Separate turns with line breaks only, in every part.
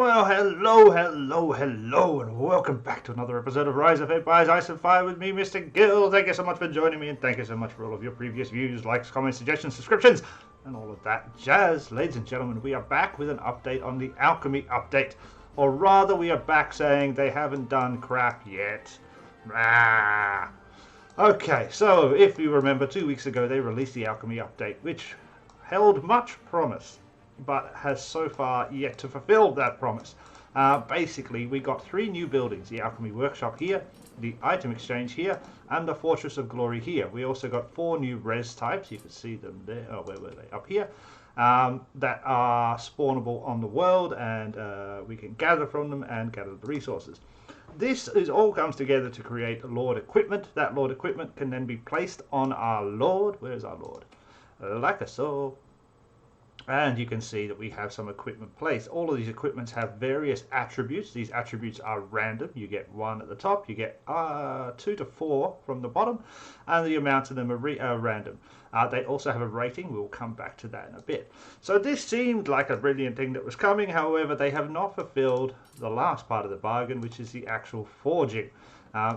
Well, hello, and welcome back to another episode of Rise of Empires Ice and Fire with me, Mr. Gill. Thank you so much for joining me, and thank you so much for all of your previous views, likes, comments, suggestions, subscriptions, and all of that jazz. Ladies and gentlemen, we are back with an update on the Alchemy update. Or rather, we are back saying they haven't done crap yet. Okay, so if you remember, 2 weeks ago they released the Alchemy update, which held much promise, but has so far yet to fulfill that promise. Basically, we got 3 new buildings: the Alchemy Workshop here, the Item Exchange here, and the Fortress of Glory here. We also got 4 new res types. You can see them there. Oh, where were they? Up here. That are spawnable on the world, and we can gather from them and gather the resources. This all comes together to create Lord equipment. That Lord equipment can then be placed on our Lord. Where's our Lord? Like a soul. And you can see that we have some equipment placed. All of these equipments have various attributes. These attributes are random. You get 1 at the top, you get 2 to 4 from the bottom, and the amounts of them are random. They also have a rating. We'll come back to that in a bit. So this seemed like a brilliant thing that was coming. However, they have not fulfilled the last part of the bargain, which is the actual forging.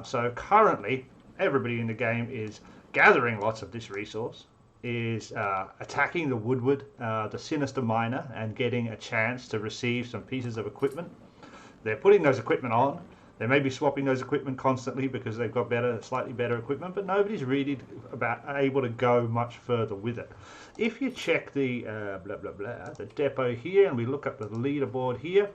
So currently, everybody in the game is gathering lots of this resource, is attacking the Woodward, the Sinister Miner, and getting a chance to receive some pieces of equipment. They're putting those equipment on. They may be swapping those equipment constantly because they've got slightly better equipment, but nobody's really able to go much further with it. If you check the the depot here, and we look up the leaderboard here,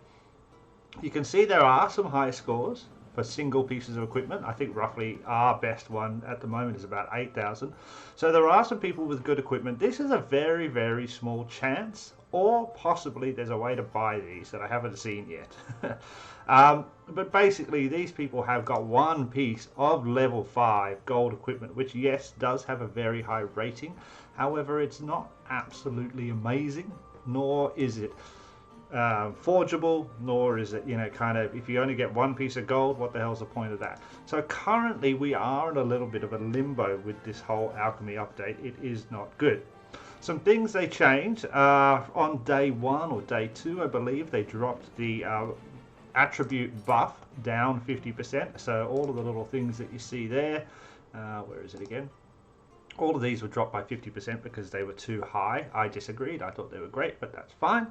you can see there are some high scores for single pieces of equipment. I think roughly our best one at the moment is about 8,000. So there are some people with good equipment. This is a very, very small chance, or possibly there's a way to buy these that I haven't seen yet. But basically, these people have got 1 piece of level 5 gold equipment, which, yes, does have a very high rating. However, it's not absolutely amazing, nor is it forgeable, nor is it, kind of, if you only get 1 piece of gold, what the hell's the point of that? So currently we are in a little bit of a limbo with this whole Alchemy update. It is not good. Some things they changed on day 1 or day 2, I believe. They dropped the attribute buff down 50%. So all of the little things that you see there, where is it again? All of these were dropped by 50% because they were too high. I disagreed. I thought they were great, but that's fine.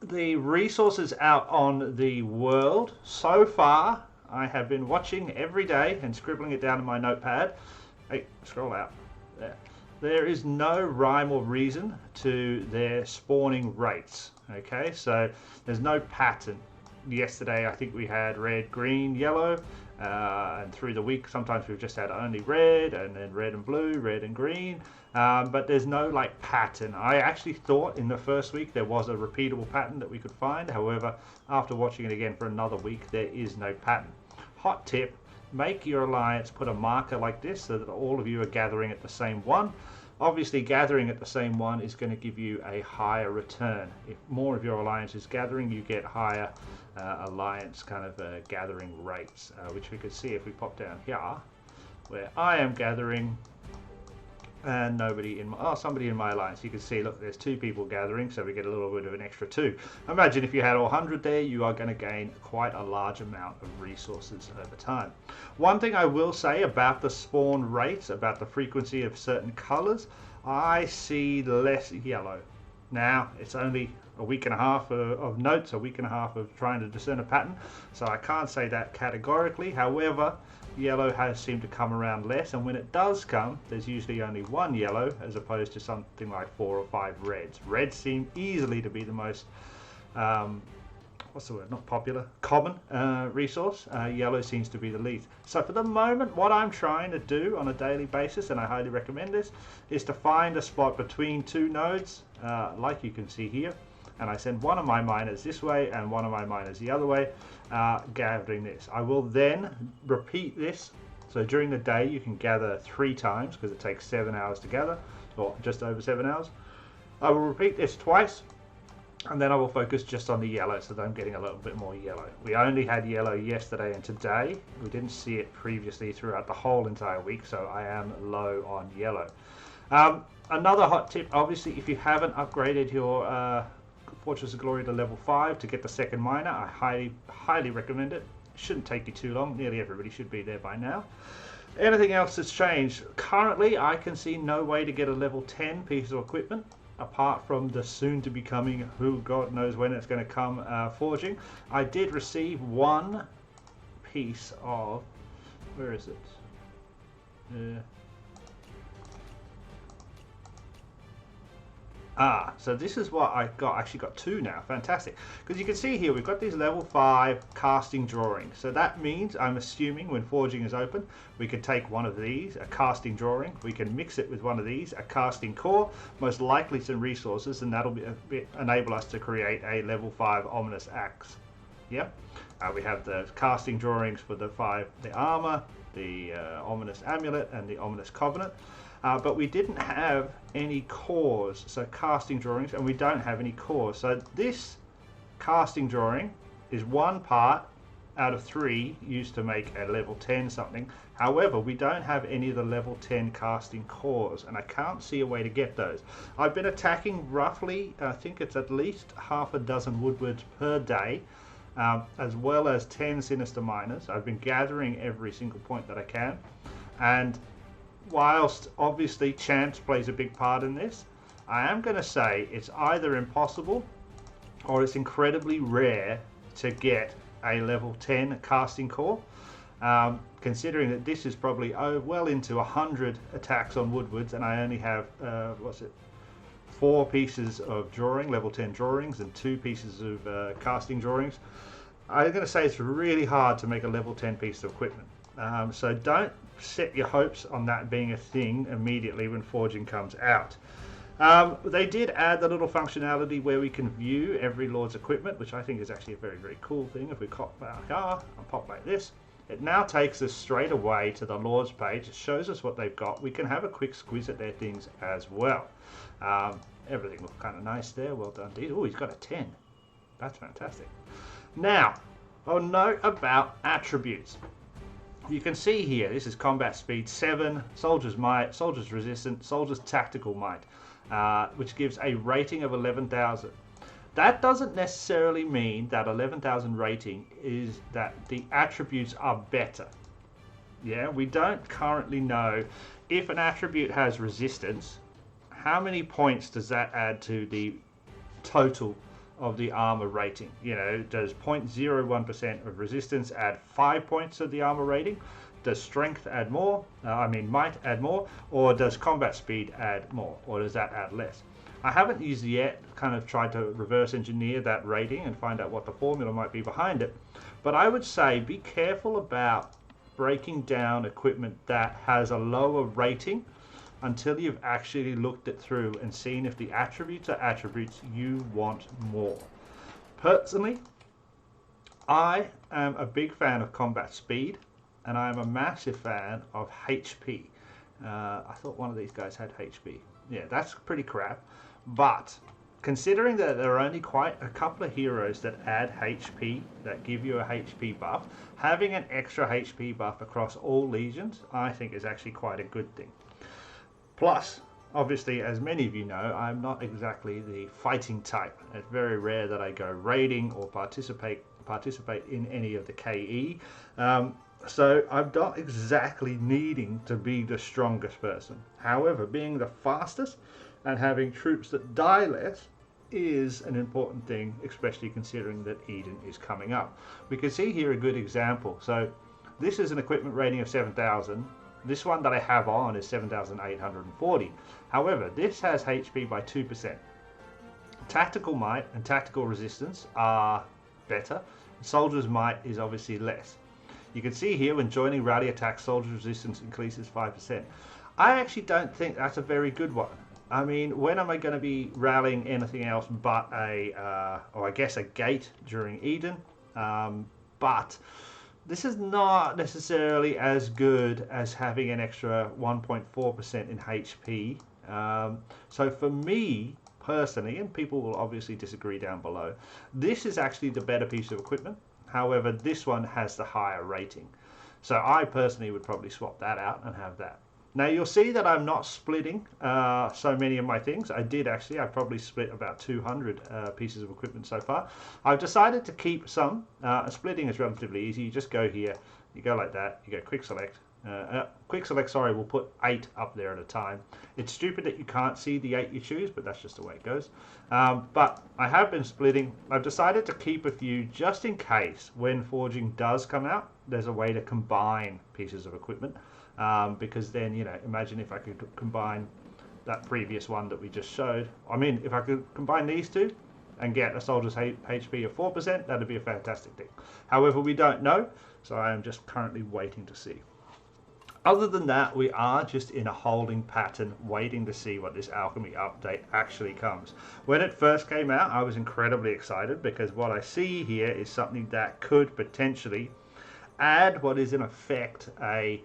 The resources out on the world, so far, I have been watching every day and scribbling it down in my notepad. Hey, scroll out. There. There is no rhyme or reason to their spawning rates. Okay, so there's no pattern. Yesterday, I think we had red, green, yellow. And through the week sometimes we've just had only red, and then red and blue, red and green, but there's no like pattern. I actually thought in the first week there was a repeatable pattern that we could find. However, after watching it again for another week, there is no pattern. Hot tip: make your alliance put a marker like this so that all of you are gathering at the same one. Obviously, gathering at the same one is going to give you a higher return. If more of your alliance is gathering, you get higher alliance kind of gathering rates, which we could see if we pop down here, where I am gathering and nobody in my, somebody in my alliance. You can see, look, there's 2 people gathering, so we get a little bit of an extra 2. Imagine if you had all 100 there, you are going to gain quite a large amount of resources over time. One thing I will say about the spawn rates, about the frequency of certain colors, I see less yellow. Now, it's only a week and a half of notes, a week and a half of trying to discern a pattern, so I can't say that categorically. However, yellow has seemed to come around less, and when it does come, there's usually only 1 yellow as opposed to something like 4 or 5 reds. Reds seem easily to be the most what's the word, not popular, common resource. Yellow seems to be the least. So for the moment, what I'm trying to do on a daily basis, and I highly recommend this, is to find a spot between 2 nodes, like you can see here, and I send one of my miners this way and one of my miners the other way, gathering this. I will then repeat this. So during the day you can gather 3 times because it takes 7 hours to gather, or just over 7 hours. I will repeat this twice, and then I will focus just on the yellow so that I'm getting a little bit more yellow. We only had yellow yesterday and today. We didn't see it previously throughout the whole entire week, so I am low on yellow. Another hot tip, obviously, if you haven't upgraded your Fortress of Glory to level 5 to get the second miner. I highly recommend it. It shouldn't take you too long. Nearly everybody should be there by now. Anything else that's changed? Currently, I can see no way to get a level 10 piece of equipment, apart from the soon to be coming, who God knows when it's going to come, forging. I did receive one piece of, where is it? So this is what I got. Actually got two now. Fantastic. Because you can see here we've got these level 5 casting drawings. So that means, I'm assuming, when forging is open, we can take one of these, a casting drawing, we can mix it with one of these, a casting core, most likely some resources, and that'll enable us to create a level 5 ominous axe. Yeah. We have the casting drawings for the armor, the ominous amulet, and the ominous covenant. But we didn't have any cores, so casting drawings, and we don't have any cores. So this casting drawing is one part out of 3 used to make a level 10 something. However, we don't have any of the level 10 casting cores, and I can't see a way to get those. I've been attacking roughly, I think it's at least half a dozen woodwards per day, as well as 10 sinister miners. I've been gathering every single point that I can, and whilst obviously chance plays a big part in this, I am going to say it's either impossible or it's incredibly rare to get a level 10 casting core, considering that this is probably well into 100 attacks on woodwards, and I only have 4 pieces of drawing, level 10 drawings, and 2 pieces of casting drawings. I'm going to say it's really hard to make a level 10 piece of equipment. So don't set your hopes on that being a thing immediately when forging comes out. They did add the little functionality where we can view every Lord's equipment, which I think is actually a very, very cool thing. If we pop our car and pop like this, it now takes us straight away to the Lord's page. It shows us what they've got. We can have a quick squeeze at their things as well. Everything looks kind of nice there. Well done, Deed. Oh, he's got a 10. That's fantastic. Now, a note about attributes. You can see here, this is combat speed 7, soldier's might, soldier's resistance, soldier's tactical might, which gives a rating of 11,000. That doesn't necessarily mean that 11,000 rating is that the attributes are better. Yeah, we don't currently know if an attribute has resistance, how many points does that add to the total of the armor rating? You know, does 0.01% of resistance add 5 points to the armor rating? Does strength add more? Might add more? Or does combat speed add more? Or does that add less? I haven't used yet, kind of tried to reverse engineer that rating and find out what the formula might be behind it. But I would say be careful about breaking down equipment that has a lower rating until you've actually looked it through and seen if the attributes are attributes you want more. Personally, I am a big fan of combat speed, and I am a massive fan of HP. I thought one of these guys had HP. Yeah, that's pretty crap. But considering that there are only quite a couple of heroes that add HP, that give you a HP buff, having an extra HP buff across all legions, I think is actually quite a good thing. Plus, obviously, as many of you know, I'm not exactly the fighting type. It's very rare that I go raiding or participate in any of the KE. So I'm not exactly needing to be the strongest person. However, being the fastest and having troops that die less is an important thing, especially considering that Eden is coming up. We can see here a good example. So this is an equipment rating of 7,000. This one that I have on is 7,840. However, this has HP by 2%. Tactical might and tactical resistance are better. Soldier's might is obviously less. You can see here when joining rally attacks, soldier's resistance increases 5%. I actually don't think that's a very good one. I mean, when am I going to be rallying anything else but a gate during Eden? But this is not necessarily as good as having an extra 1.4% in HP. So for me personally, and people will obviously disagree down below, this is actually the better piece of equipment. However, this one has the higher rating. So I personally would probably swap that out and have that. Now you'll see that I'm not splitting so many of my things. I did actually. I've probably split about 200 pieces of equipment so far. I've decided to keep some. Splitting is relatively easy. You just go here, you go like that, you go quick select. Sorry, we'll put 8 up there at a time. It's stupid that you can't see the 8 you choose, but that's just the way it goes. But I have been splitting. I've decided to keep a few just in case when forging does come out, there's a way to combine pieces of equipment. Because then, you know, imagine if I could combine that previous one that we just showed. I mean, if I could combine these two and get a soldier's HP of 4%, that'd be a fantastic thing. However, we don't know, so I am just currently waiting to see. Other than that, we are just in a holding pattern, waiting to see what this Alchemy update actually comes. When it first came out, I was incredibly excited because what I see here is something that could potentially add what is in effect a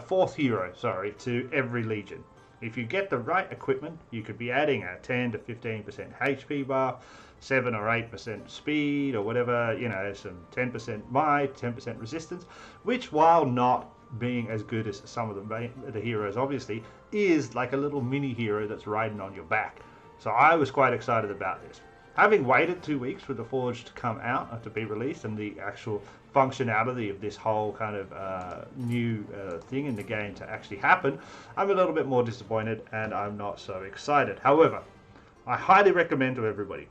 fourth hero, to every legion. If you get the right equipment, you could be adding a 10 to 15% HP buff, 7 or 8% speed, or whatever, you know, some 10% might, 10% resistance, which, while not being as good as some of the heroes, obviously, is like a little mini hero that's riding on your back. So I was quite excited about this. Having waited 2 weeks for the Forge to come out and to be released and the actual functionality of this whole kind of new thing in the game to actually happen, I'm a little bit more disappointed and I'm not so excited. However, I highly recommend to everybody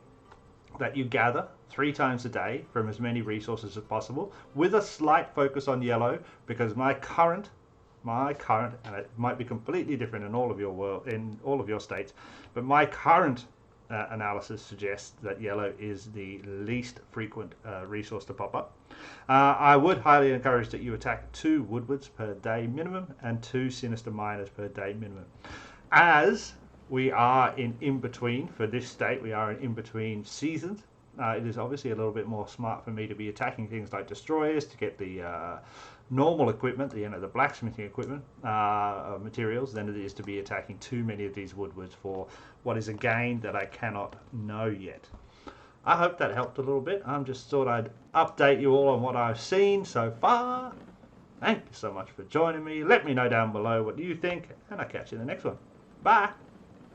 that you gather 3 times a day from as many resources as possible with a slight focus on yellow, because my current, and it might be completely different in all of your states, but my current analysis suggests that yellow is the least frequent resource to pop up. I would highly encourage that you attack 2 Woodwards per day minimum and 2 Sinister Miners per day minimum. As we are in between, for this state, we are in between seasons. It is obviously a little bit more smart for me to be attacking things like destroyers to get the normal equipment, the blacksmithing equipment materials, than it is to be attacking too many of these Woodwards for what is a gain that I cannot know yet. I hope that helped a little bit. I just thought I'd update you all on what I've seen so far. Thank you so much for joining me. Let me know down below what you think, and I'll catch you in the next one. Bye!